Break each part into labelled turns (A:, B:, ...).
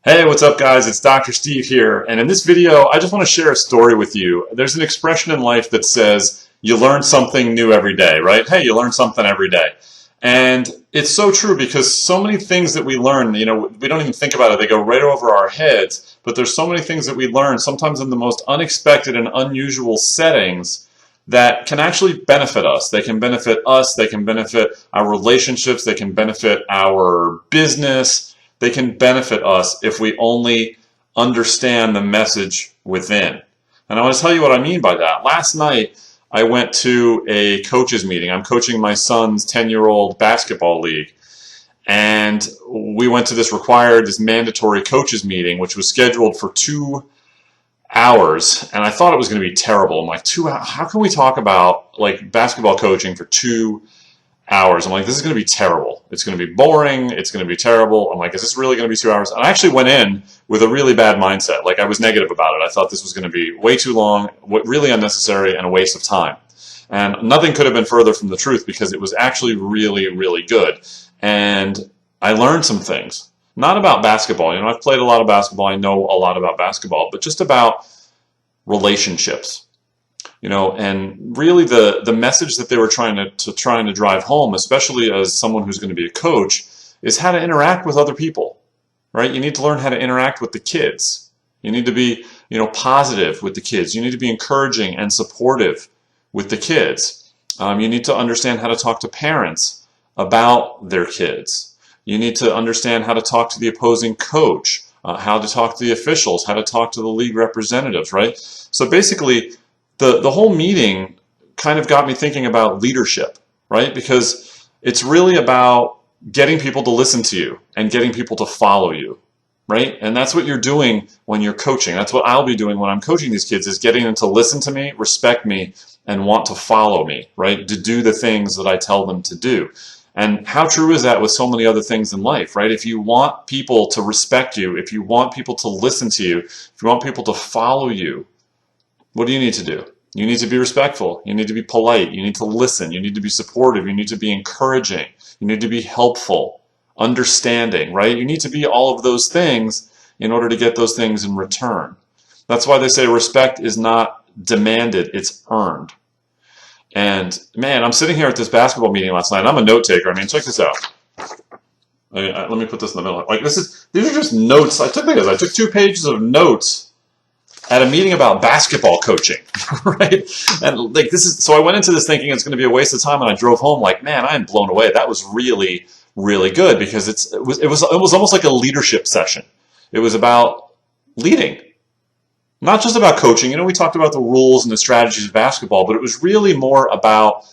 A: Hey, what's up guys? It's Dr. Steve here, and in this video I just want to share a story with you. There's an expression in life that says you learn something new every day, right? Hey, you learn something every day. And it's so true because so many things that we learn, we don't even think about it. They go right over our heads, but there's so many things that we learn sometimes in the most unexpected and unusual settings that can actually benefit us. They can benefit us, they can benefit our relationships, they can benefit our business. They can benefit us if we only understand the message within. And I want to tell you what I mean by that. Last night, I went to a coaches meeting. I'm coaching my son's 10-year-old basketball league. And we went to this mandatory coaches meeting, which was scheduled for 2 hours. And I thought it was going to be terrible. I'm like, 2 hours? How can we talk about like basketball coaching for 2 hours? I'm like, this is going to be terrible. It's going to be boring. It's going to be terrible. I'm like, is this really going to be 2 hours? And I actually went in with a really bad mindset. Like I was negative about it. I thought this was going to be way too long, really unnecessary, and a waste of time. And nothing could have been further from the truth because it was actually really, really good. And I learned some things. Not about basketball. I've played a lot of basketball. I know a lot about basketball, but just about relationships. And really the message that they were trying to drive home, especially as someone who's going to be a coach, is how to interact with other people, right? You need to learn how to interact with the kids. You need to be, positive with the kids. You need to be encouraging and supportive with the kids. You need to understand how to talk to parents about their kids. You need to understand how to talk to the opposing coach, how to talk to the officials, how to talk to the league representatives, right? So basically, the whole meeting kind of got me thinking about leadership, right? Because it's really about getting people to listen to you and getting people to follow you, right? And that's what you're doing when you're coaching. That's what I'll be doing when I'm coaching these kids, is getting them to listen to me, respect me, and want to follow me, right? To do the things that I tell them to do. And how true is that with so many other things in life, right? If you want people to respect you, if you want people to listen to you, if you want people to follow you, what do you need to do? You need to be respectful. You need to be polite. You need to listen. You need to be supportive. You need to be encouraging. You need to be helpful, understanding, right? You need to be all of those things in order to get those things in return. That's why they say respect is not demanded, it's earned. And man, I'm sitting here at this basketball meeting last night. I'm a note taker. I mean, check this out. Let me put this in the middle. Like these are just notes. I took 2 pages of notes at a meeting about basketball coaching, right? And like so I went into this thinking it's going to be a waste of time, and I drove home like, man, I am blown away. That was really, really good because it was almost like a leadership session. It was about leading, not just about coaching. We talked about the rules and the strategies of basketball, but it was really more about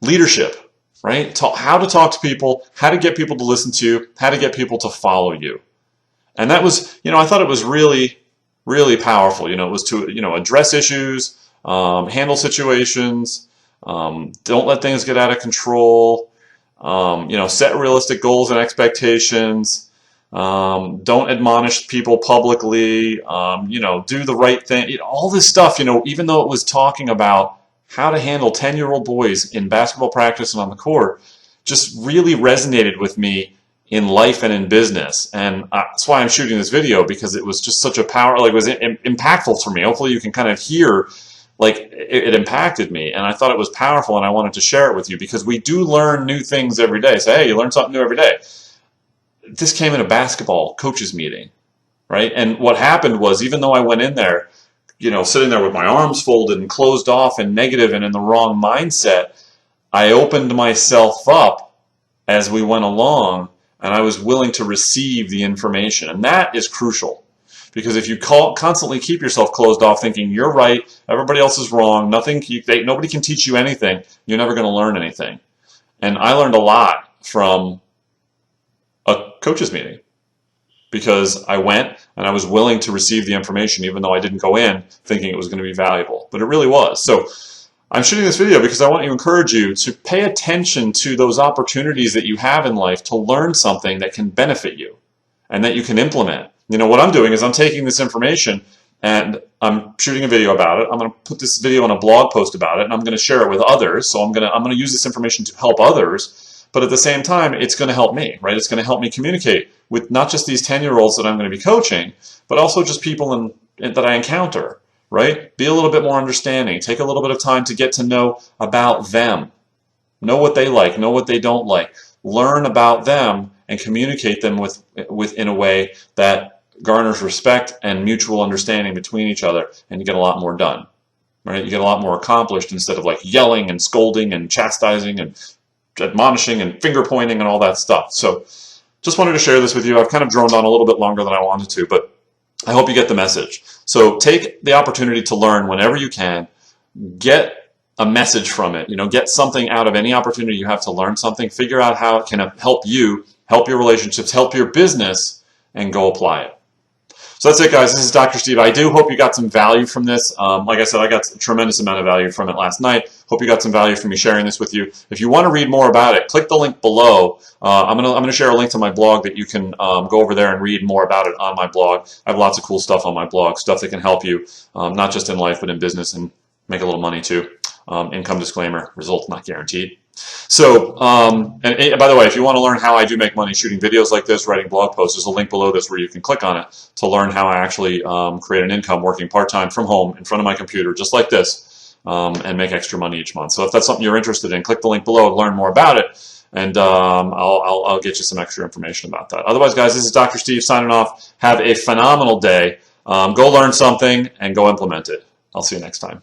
A: leadership, right? How to talk to people, how to get people to listen to you, how to get people to follow you. And that was, I thought it was really, really powerful. It was to, address issues, handle situations, don't let things get out of control, set realistic goals and expectations, don't admonish people publicly, do the right thing, all this stuff, even though it was talking about how to handle 10-year-old boys in basketball practice and on the court, just really resonated with me in life and in business. And that's why I'm shooting this video, because it was just such a it was impactful for me. Hopefully you can kind of hear, like, it impacted me, and I thought it was powerful, and I wanted to share it with you because we do learn new things every day. So hey, you learn something new every day. This came in a basketball coaches meeting, right? And what happened was, even though I went in there, sitting there with my arms folded and closed off and negative and in the wrong mindset, I opened myself up as we went along, and I was willing to receive the information. And that is crucial, because if you constantly keep yourself closed off thinking you're right, everybody else is wrong, nobody can teach you anything, you're never going to learn anything. And I learned a lot from a coaches meeting, because I went and I was willing to receive the information, even though I didn't go in thinking it was going to be valuable. But it really was. So I'm shooting this video because I want to encourage you to pay attention to those opportunities that you have in life to learn something that can benefit you and that you can implement. What I'm doing is I'm taking this information and I'm shooting a video about it. I'm going to put this video on a blog post about it, and I'm going to share it with others. So I'm going to use this information to help others, but at the same time, it's going to help me, right? It's going to help me communicate with not just these 10-year-olds that I'm going to be coaching, but also just people that I encounter, right? Be a little bit more understanding. Take a little bit of time to get to know about them. Know what they like, know what they don't like. Learn about them and communicate them with in a way that garners respect and mutual understanding between each other, and you get a lot more done. Right? You get a lot more accomplished instead of like yelling and scolding and chastising and admonishing and finger pointing and all that stuff. So just wanted to share this with you. I've kind of droned on a little bit longer than I wanted to, but I hope you get the message. So take the opportunity to learn whenever you can. Get a message from it. Get something out of any opportunity you have to learn something. Figure out how it can help you, help your relationships, help your business, and go apply it. So that's it, guys. This is Dr. Steve. I do hope you got some value from this. Like I said, I got a tremendous amount of value from it last night. Hope you got some value from me sharing this with you. If you want to read more about it, click the link below. I'm gonna share a link to my blog that you can go over there and read more about it on my blog. I have lots of cool stuff on my blog, stuff that can help you, not just in life, but in business, and make a little money too. Income disclaimer, results not guaranteed. So, and by the way, if you want to learn how I do make money shooting videos like this, writing blog posts, there's a link below this where you can click on it to learn how I actually create an income working part-time from home in front of my computer, just like this, and make extra money each month. So if that's something you're interested in, click the link below to learn more about it, and I'll get you some extra information about that. Otherwise, guys, this is Dr. Steve signing off. Have a phenomenal day. Go learn something and go implement it. I'll see you next time.